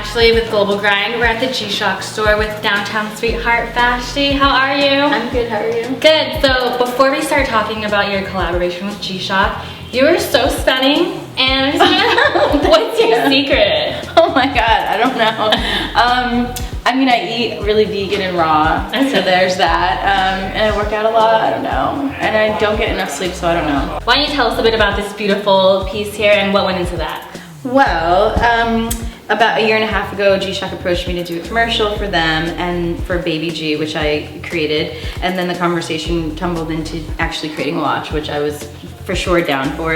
Ashley with GlobalGrind. We're at the G-Shock store with downtown sweetheart Vashtie. How are you? I'm good, how are you? Good. So before we start talking about your collaboration with G-Shock, you are so stunning, and I just want to know, what's your secret? Oh my god, I don't know. I mean, I eat really vegan and raw, so there's that. And I work out a lot, I don't know. And I don't get enough sleep, so I don't know. Why don't you tell us a bit about this beautiful piece here and what went into that? Well, about a year and a half ago, G-Shock approached me to do a commercial for them and for Baby G, which I created. And then the conversation tumbled into actually creating a watch, which I was for sure down for.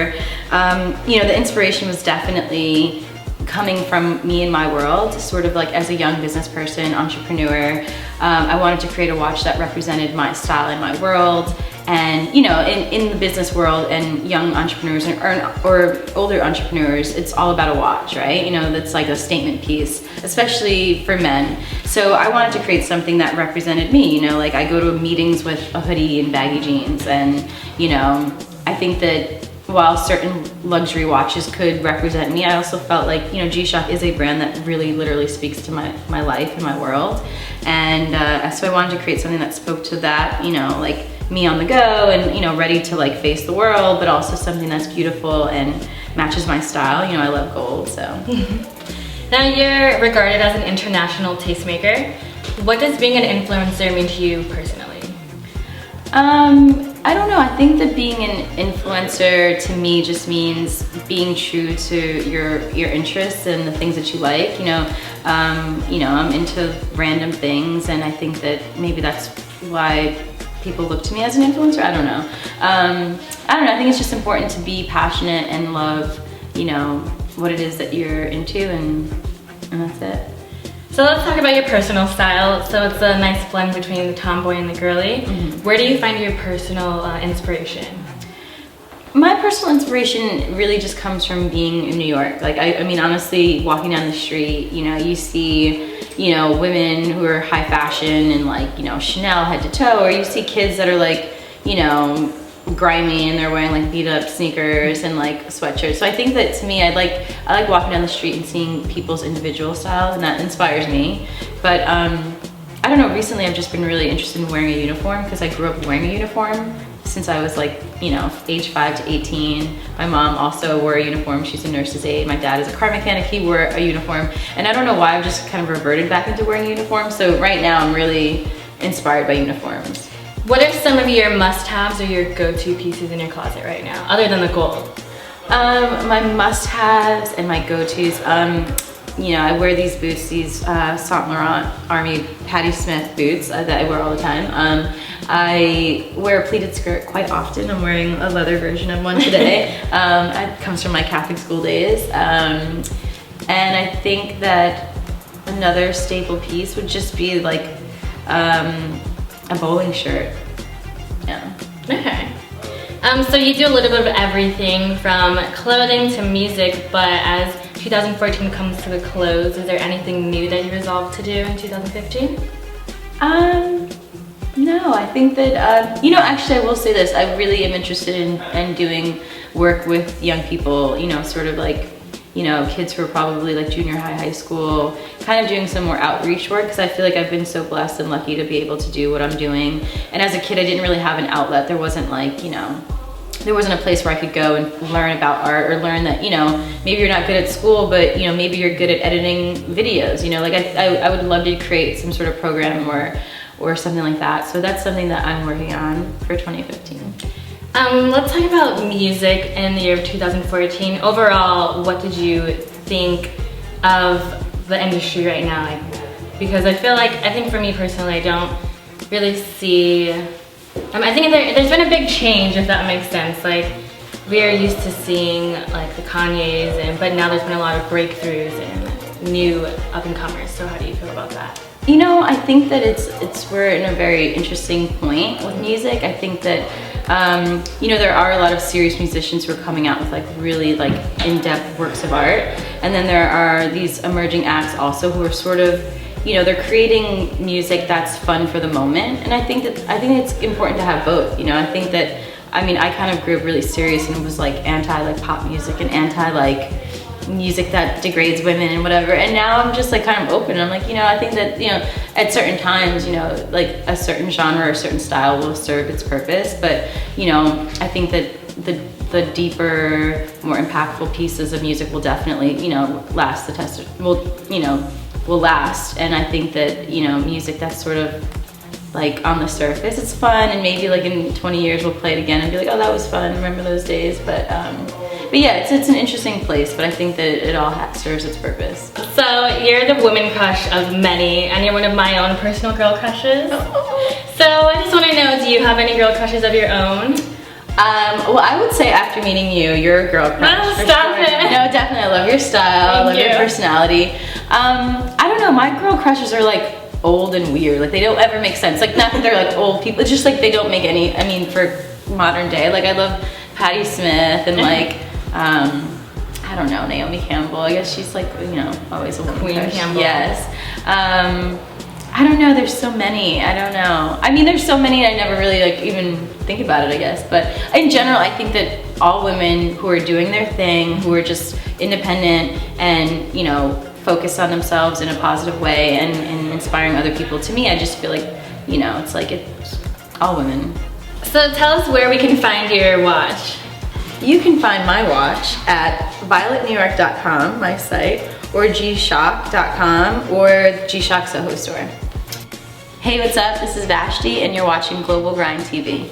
You know, the inspiration was definitely coming from me and my world, sort of like as a young business person, entrepreneur. I wanted to create a watch that represented my style and my world. And you know, in the business world and young entrepreneurs or older entrepreneurs, it's all about a watch, right? You know, that's like a statement piece, especially for men. So I wanted to create something that represented me. You know, like I go to meetings with a hoodie and baggy jeans, and you know, I think that while certain luxury watches could represent me, I also felt like, you know, G-Shock is a brand that really literally speaks to my life and my world. And so I wanted to create something that spoke to that, you know, like me on the go and, you know, ready to like face the world, but also something that's beautiful and matches my style. You know, I love gold, so. Now you're regarded as an international tastemaker. What does being an influencer mean to you personally? I don't know. I think that being an influencer to me just means being true to your interests and the things that you like. You know, I'm into random things, and I think that maybe that's why people look to me as an influencer. I don't know. I don't know. I think it's just important to be passionate and love, you know, what it is that you're into, and that's it. So let's talk about your personal style. So it's a nice blend between the tomboy and the girly. Mm-hmm. Where do you find your personal inspiration? My personal inspiration really just comes from being in New York. Like, I mean, honestly, walking down the street, you know, you see, you know, women who are high fashion and like, you know, Chanel head to toe, or you see kids that are like, you know, grimy and they're wearing like beat up sneakers and like sweatshirts. So I think that to me, I like walking down the street and seeing people's individual style, and that inspires me. But I don't know, recently I've just been really interested in wearing a uniform because I grew up wearing a uniform since I was like, you know, age 5 to 18. My mom also wore a uniform. She's a nurse's aide. My dad is a car mechanic. He wore a uniform. And I don't know why, I've just kind of reverted back into wearing a uniform. So right now I'm really inspired by uniforms. What are some of your must-haves or your go-to pieces in your closet right now, other than the gold? My must-haves and my go-tos, you know, I wear these boots, these Saint Laurent Army Patti Smith boots that I wear all the time. I wear a pleated skirt quite often. I'm wearing a leather version of one today. It comes from my Catholic school days. And I think that another staple piece would just be like a bowling shirt. Yeah. Okay. So you do a little bit of everything from clothing to music, but as 2014 comes to a close, is there anything new that you resolved to do in 2015? No, I think that, you know, actually I will say this, I really am interested in doing work with young people, you know, sort of like, you know, kids who are probably like junior high, high school, kind of doing some more outreach work, because I feel like I've been so blessed and lucky to be able to do what I'm doing. And as a kid, I didn't really have an outlet. There wasn't like, you know, there wasn't a place where I could go and learn about art, or learn that, you know, maybe you're not good at school, but, you know, maybe you're good at editing videos, you know, like I would love to create some sort of program or something like that. So that's something that I'm working on for 2015. Let's talk about music in the year of 2014. Overall, what did you think of the industry right now? Like, because I think for me personally, I don't really see, I think there's been a big change, if that makes sense. Like, we are used to seeing like the Kanyes, but now there's been a lot of breakthroughs and new up-and-comers. So how do you feel about that? You know, I think that we're in a very interesting point with music. I think that, you know, there are a lot of serious musicians who are coming out with like really like in-depth works of art. And then there are these emerging acts also who are sort of, you know, they're creating music that's fun for the moment. And I think it's important to have both. You know, I think that, I mean, I kind of grew up really serious and was like anti like pop music and anti like, music that degrades women and whatever. And now I'm just like kind of open. I'm like, you know, I think that, you know, at certain times, you know, like a certain genre or a certain style will serve its purpose. But, you know, I think that the deeper, more impactful pieces of music will definitely, you know, last the test of, will last. And I think that, you know, music that's sort of like on the surface, it's fun, and maybe like in 20 years we'll play it again and be like, oh, that was fun, remember those days. But yeah, it's an interesting place, but I think that it all serves its purpose. So you're the woman crush of many, and you're one of my own personal girl crushes. So I just want to know, do you have any girl crushes of your own? Well, I would say after meeting you, you're a girl crush. No, stop it. No, definitely. I love your style. I love your personality. I don't know. My girl crushes are like old and weird. Like they don't ever make sense. Like not that they're like old people. It's just like they don't make any. I mean, for modern day, like I love Patti Smith and like I don't know, Naomi Campbell. I guess she's like, you know, always a woman Queen crush. Campbell. Yes. I don't know, there's so many, I don't know. I mean, there's so many I never really like even think about it, I guess. But in general, I think that all women who are doing their thing, who are just independent and, you know, focused on themselves in a positive way and inspiring other people, to me, I just feel like, you know, it's like it's all women. So tell us where we can find your watch. You can find my watch at violetnewyork.com, my site, or gshock.com, or G-Shock Soho store. Hey, what's up? This is Vashtie, and you're watching GlobalGrind TV.